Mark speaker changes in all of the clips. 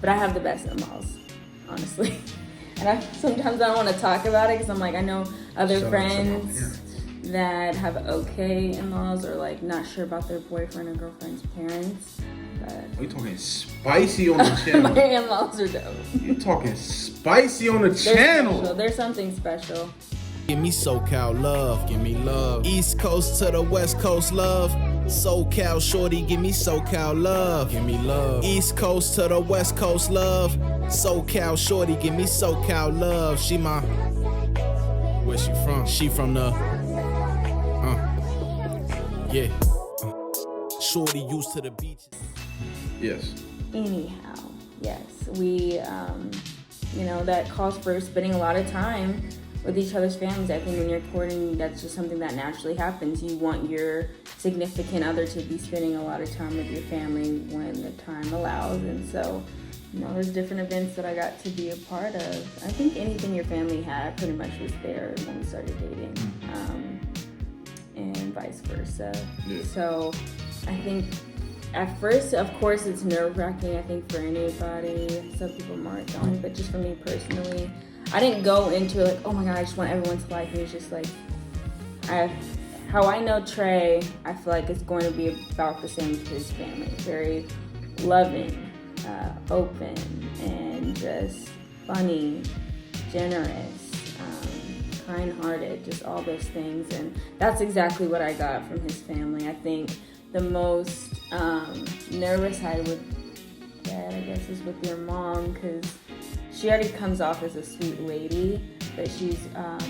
Speaker 1: But I have the best in-laws, honestly. And sometimes I don't want to talk about it because I'm like, I know other friends that have okay in-laws or like not sure about their boyfriend or girlfriend's parents. But
Speaker 2: we talking spicy on the channel.
Speaker 1: my in-laws are dope.
Speaker 2: You talking spicy on the channel.
Speaker 1: Special. There's something special.
Speaker 3: Give me SoCal love, give me love. East Coast to the West Coast love. SoCal shorty, give me SoCal love, give me love. East Coast to the West Coast love. SoCal shorty, give me SoCal love. She my, where she from? She from the, yeah. Shorty used to the beaches.
Speaker 2: Yes.
Speaker 1: Anyhow, yes, we, that calls for spending a lot of time with each other's families. I think when you're courting, that's just something that naturally happens. You want your significant other to be spending a lot of time with your family when the time allows. And so, there's different events that I got to be a part of. I think anything your family had pretty much was there when we started dating, and vice versa. Yeah. So I think at first, of course, it's nerve-wracking, I think, for anybody. Some people might don't, but just for me personally, I didn't go into it like, oh my God, I just want everyone to like me. It's just like, how I know Trey, I feel like it's going to be about the same with his family. Very loving, open, and just funny, generous, kind-hearted, just all those things. And that's exactly what I got from his family. I think the most nervous I would get, I guess, is with your mom, because she already comes off as a sweet lady, but she's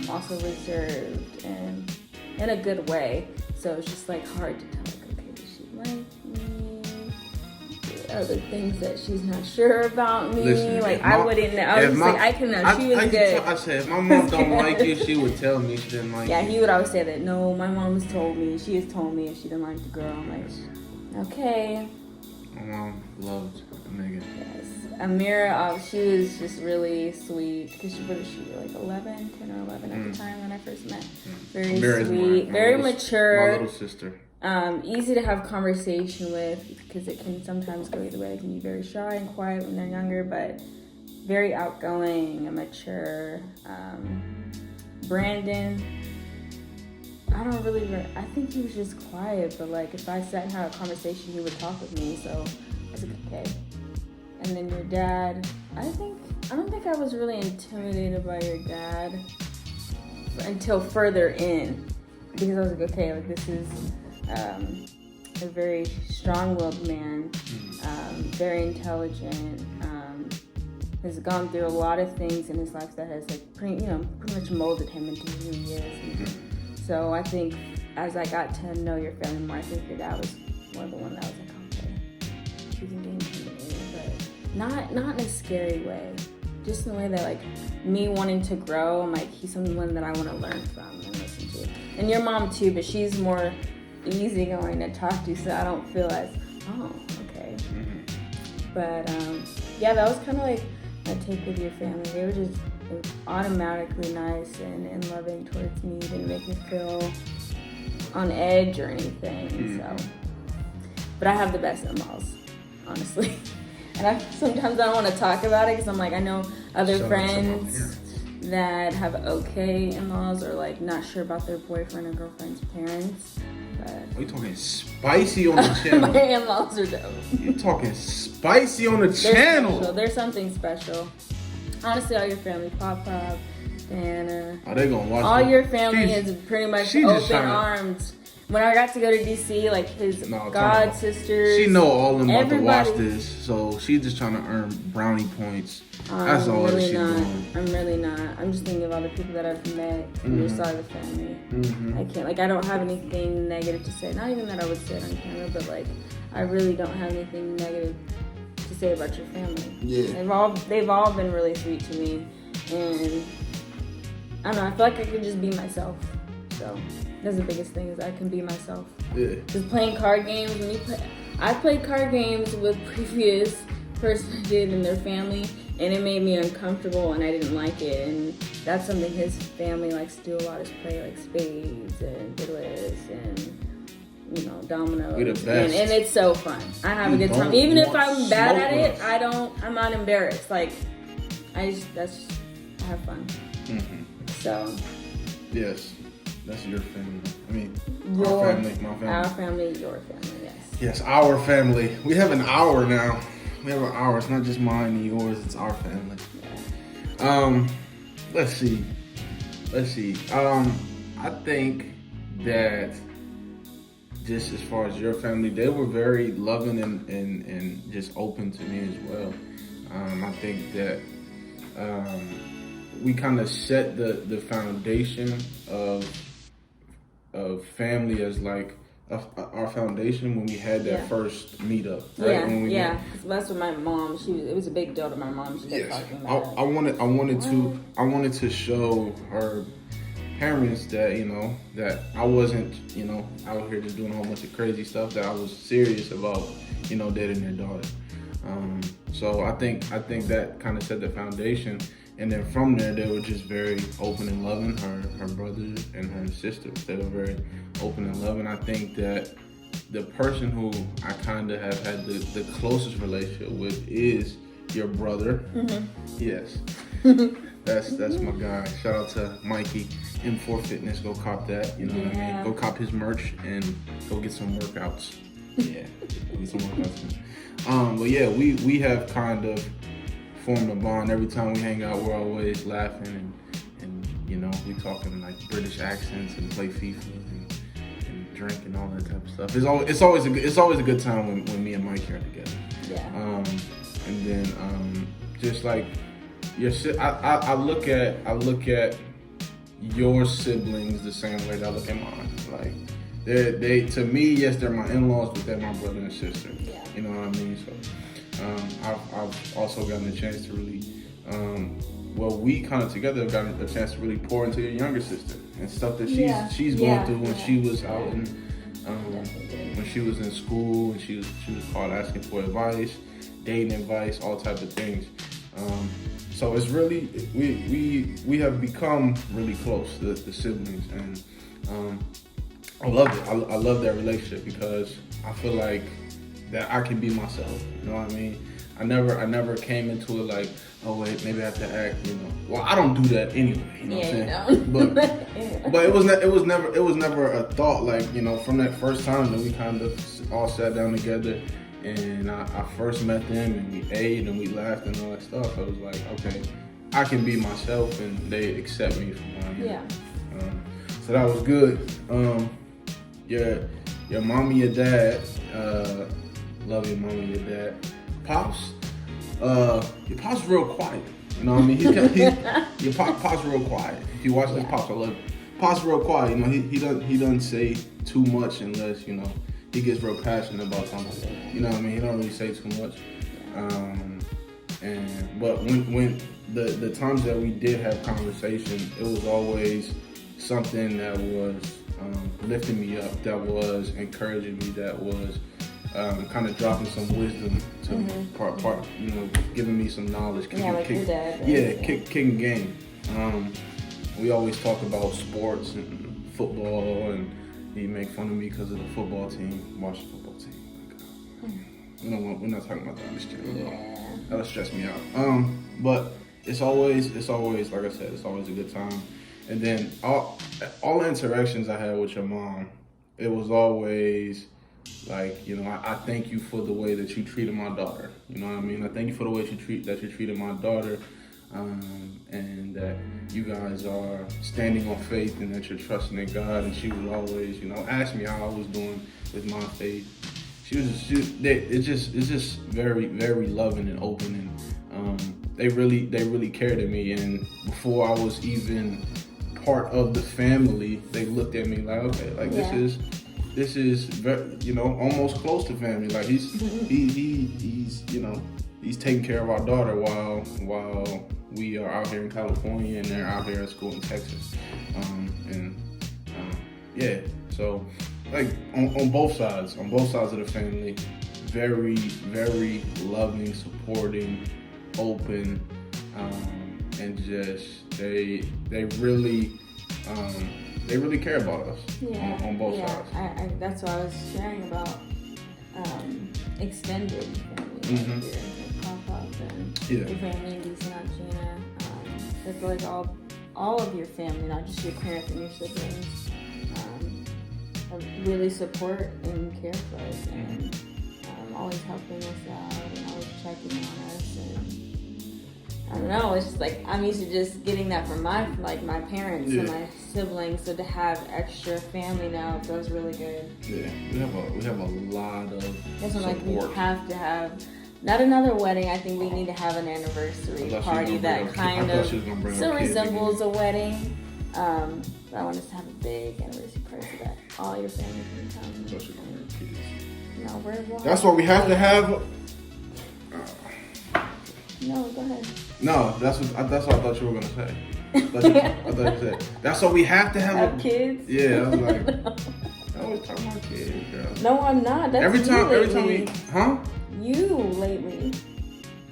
Speaker 1: also reserved and in a good way. So it's just like hard to tell, like, okay, does she like me? Other things that she's not sure about me.
Speaker 2: Listen,
Speaker 1: I wouldn't know. I was just like, I can know. She was good.
Speaker 2: I said, if my mom don't like you, she would tell me she didn't like you.
Speaker 1: Yeah, he would always say that. No, my mom has told me. She has told me if she didn't like the girl. I'm like, okay.
Speaker 2: My mom loved Megan.
Speaker 1: Yes. Amira, she was just really sweet because she was like 10 or 11 at the time when I first met. Very
Speaker 2: Amira's
Speaker 1: sweet, very mature.
Speaker 2: My little sister.
Speaker 1: Easy to have conversation with because it can sometimes go either way. It can be very shy and quiet when they're younger, but very outgoing and mature. Brandon, I think he was just quiet, but like if I sat and had a conversation, he would talk with me, so I was like, okay. And then your dad, I don't think I was really intimidated by your dad until further in, because I was like, okay, like this is a very strong-willed man, very intelligent, has gone through a lot of things in his life that has like pretty much molded him into who he is. So I think as I got to know your family more, I think your dad was one of the ones that was like, okay, he can be intimidated, but not in a scary way. Just in the way that like me wanting to grow, I'm like, he's someone that I want to learn from and listen to. And your mom too, but she's more easygoing to talk to, so I don't feel as, oh, okay. But yeah, that was kind of like my take with your family. They were just automatically nice and loving towards me. Didn't make me feel on edge or anything. So, but I have the best in-laws, honestly. And sometimes I don't want to talk about it because I'm like, I know other friends that have okay in-laws or like not sure about their boyfriend or girlfriend's parents. But
Speaker 2: we talking spicy on the channel.
Speaker 1: my in-laws are dope.
Speaker 2: You talking spicy on the channel.
Speaker 1: Special. There's something special. Honestly, all your family, Papa, Diana.
Speaker 2: Oh, they gonna watch
Speaker 1: all
Speaker 2: them.
Speaker 1: your family is pretty much open arms. When I got to go to DC, like his god sisters.
Speaker 2: She know all of them about to watch this, so she's just trying to earn brownie points. That's all
Speaker 1: really
Speaker 2: she's doing.
Speaker 1: I'm really not. I'm just thinking of all the people that I've met from your side of the family. I can't, I don't have anything negative to say. Not even that I would say it on camera, but like, I really don't have anything negative to say about your family.
Speaker 2: Yeah.
Speaker 1: They've all been really sweet to me, and I don't know, I feel like I can just be myself. So that's the biggest thing, is I can be myself.
Speaker 2: Yeah.
Speaker 1: Just playing card games. I played card games with previous person I did in their family, and it made me uncomfortable, and I didn't like it. And that's something his family likes to do a lot, is play like spades and diddlers and dominoes.
Speaker 2: We the best.
Speaker 1: And it's so fun. I have a good time. Even if I'm bad at it, I'm not embarrassed. Like, I have fun.
Speaker 2: Mm-hmm.
Speaker 1: So.
Speaker 2: Yes, that's your family. I mean,
Speaker 1: my
Speaker 2: family,
Speaker 1: our family, your family. Yes.
Speaker 2: Yes, our family. We have an hour now. We have an hour. It's not just mine and yours. It's our family. Yeah. Let's see. I think that just as far as your family, they were very loving and just open to me as well. I think that we kind of set the foundation of family as like our foundation when we had that first meetup, right?
Speaker 1: Yeah. That's what my mom. It was a big deal to my mom. She kept talking about it.
Speaker 2: I wanted to show her parents that that I wasn't out here just doing a whole bunch of crazy stuff. That I was serious about dating their daughter. So I think that kind of set the foundation. And then from there, they were just very open and loving. Her brothers and her sisters, they were very open and loving. I think that the person who I kind of have had the closest relationship with is your brother. Mm-hmm. Yes, that's my guy. Shout out to Mikey, M4 Fitness. Go cop that. You know what I mean? Go cop his merch and go get some workouts. Yeah, go get some workouts. But yeah, we have kind of formed a bond. Every time we hang out, we're always laughing and we talking like British accents and play FIFA and drink and all that type of stuff. It's always a good time when me and Mike are together. Yeah. And then just like I look at your siblings the same way that I look at mine. Like they to me, yes, they're my in-laws, but they're my brother and sister. Yeah. You know what I mean? So. I've also gotten a chance to really, we kind of together have gotten a chance to really pour into your younger sister and stuff that she's going through when she was out in, when she was in school and she was called asking for advice, dating advice, all types of things. So it's really we have become really close, the siblings, and I love it. I love that relationship because I feel like that I can be myself, you know what I mean? I never came into it like, oh wait, maybe I have to act, Well, I don't do that anyway, you know what I'm saying? But it was never a thought like, from that first time that we kind of all sat down together and I first met them and we ate and we laughed and all that stuff. I was like, okay, I can be myself and they accept me for who I am. Yeah. So that was good. Your mom and your dad, love your mom and your dad. Pops, your Pops real quiet. You know what I mean? Your Pops real quiet. If you watch this, Pops, I love it. Pops real quiet. He doesn't say too much unless he gets real passionate about something. You know what I mean? He don't really say too much. But when the times that we did have conversation, it was always something that was lifting me up, that was encouraging me, that was kind of dropping some wisdom to me, part, giving me some knowledge, kicking game. We always talk about sports and football, and he make fun of me because of the football team, watch the football team. We're not talking about that on this channel. That'll stress me out. But it's always, like I said, it's always a good time. And then all the interactions I had with your mom, it was always like, I thank you for the way that you treated my daughter. You know what I mean? I thank you for the way that you treated my daughter, and that you guys are standing on faith and that you're trusting in God. And she would always, ask me how I was doing with my faith. It's just very, very loving and open, and they really cared at me. And before I was even part of the family, they looked at me like, okay, like this is very, almost close to family. Like he's taking care of our daughter while we are out here in California and they're out here at school in Texas. So like on both sides of the family, very, very loving, supporting, open, and just they really they really care about us on both sides.
Speaker 1: I that's what I was sharing about extended family here, like pop-up and your family in DC and Gina. I feel like all of your family, not just your parents and your siblings, really support and care for us and always helping us out and always checking on us. And I don't know, it's just like I'm used to just getting that from my parents and my siblings. So to have extra family now feels really good.
Speaker 2: Yeah, we have a lot of support.
Speaker 1: Like we have to have not another wedding. I think we need to have an anniversary party that kind of still resembles a wedding. But I want us to have a big anniversary party so that all your family can come. No,
Speaker 2: that's what we have to have.
Speaker 1: No, go ahead.
Speaker 2: No, that's what I thought you were gonna say. I thought you said. That's what we have to have.
Speaker 1: Kids.
Speaker 2: Yeah, I was like, I always talk about kids, girl.
Speaker 1: No, I'm not. That's
Speaker 2: every time we, huh?
Speaker 1: You lately.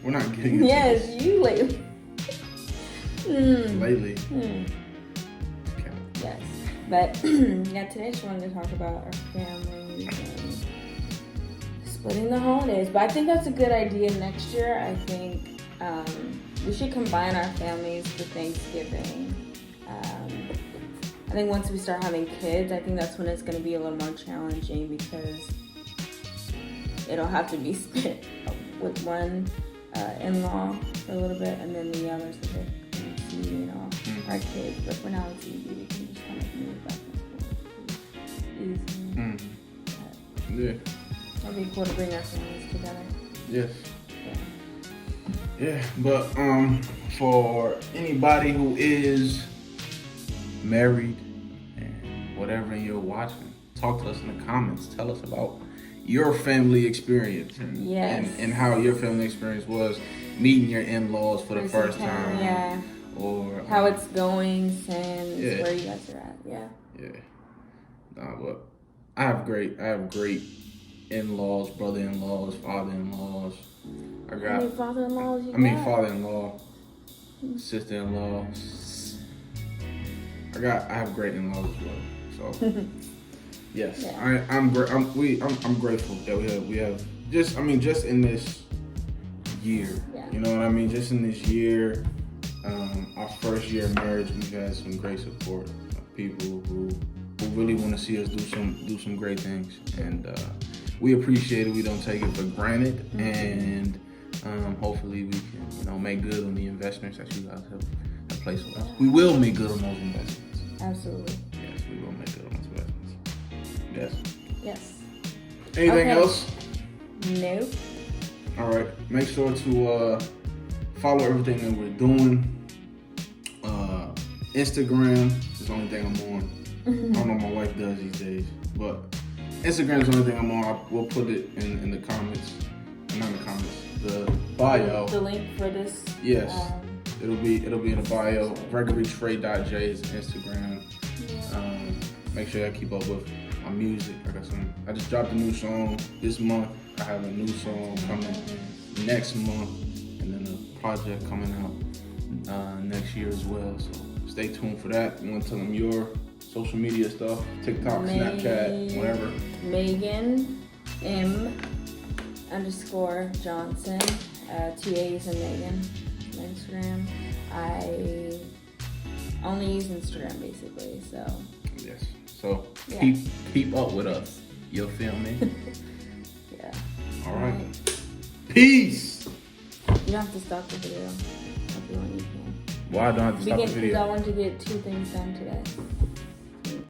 Speaker 2: We're not getting.
Speaker 1: Yes, you lately.
Speaker 2: Lately.
Speaker 1: Okay. Yes, but today I just wanted to talk about our families and splitting the holidays. But I think that's a good idea next year. I think we should combine our families for Thanksgiving. I think once we start having kids, I think that's when it's going to be a little more challenging because it'll have to be split with one in-law for a little bit and then the others will see, our kids. But for now, it's easy. We can just kind of move back and forth easily.
Speaker 2: Yeah.
Speaker 1: It'd be cool to bring our families together.
Speaker 2: Yes. Yeah, but for anybody who is married and whatever you're watching, talk to us in the comments. Tell us about your family experience and how your family experience was meeting your in-laws for the first time.
Speaker 1: Yeah.
Speaker 2: Or
Speaker 1: how it's going since where you guys are at. Yeah.
Speaker 2: Nah, but I have great in-laws, brother-in-laws, father-in-laws.
Speaker 1: How many father-in-laws you got?
Speaker 2: Father-in-law, sister-in-law. I have great in-laws as well. So yes, I'm grateful that we have just in this year. Yeah. You know what I mean? Just in this year, our first year of marriage, we've had some great support of people who really want to see us do some great things, and we appreciate it. We don't take it for granted, and hopefully we can make good on the investments that you guys have placed with us. We will make good on those investments.
Speaker 1: Absolutely.
Speaker 2: Yes, we will make good on those investments.
Speaker 1: Yes.
Speaker 2: Anything else?
Speaker 1: Nope.
Speaker 2: All right. Make sure to follow everything that we're doing. Instagram is the only thing I'm on. I don't know what my wife does these days, but Instagram is the only thing I'm on. We'll put it in the comments. Not in the comments. The bio.
Speaker 1: The link for this.
Speaker 2: Yes. It'll be in the bio. GregoryTrey.J is Instagram. Make sure y'all keep up with my music. I just dropped a new song this month. I have a new song coming next month, and then a project coming out next year as well. So stay tuned for that. You want to tell them your social media stuff? TikTok, Snapchat, whatever.
Speaker 1: Megan _Johnson. 2 A's in Megan. Instagram. I only use Instagram basically, so.
Speaker 2: Yes. So keep up with us. You'll feel me?
Speaker 1: Yeah.
Speaker 2: All right. Peace.
Speaker 1: You don't have to stop the video if you want. You can.
Speaker 2: Why don't I have to stop the video?
Speaker 1: Because I want to get 2 things done today.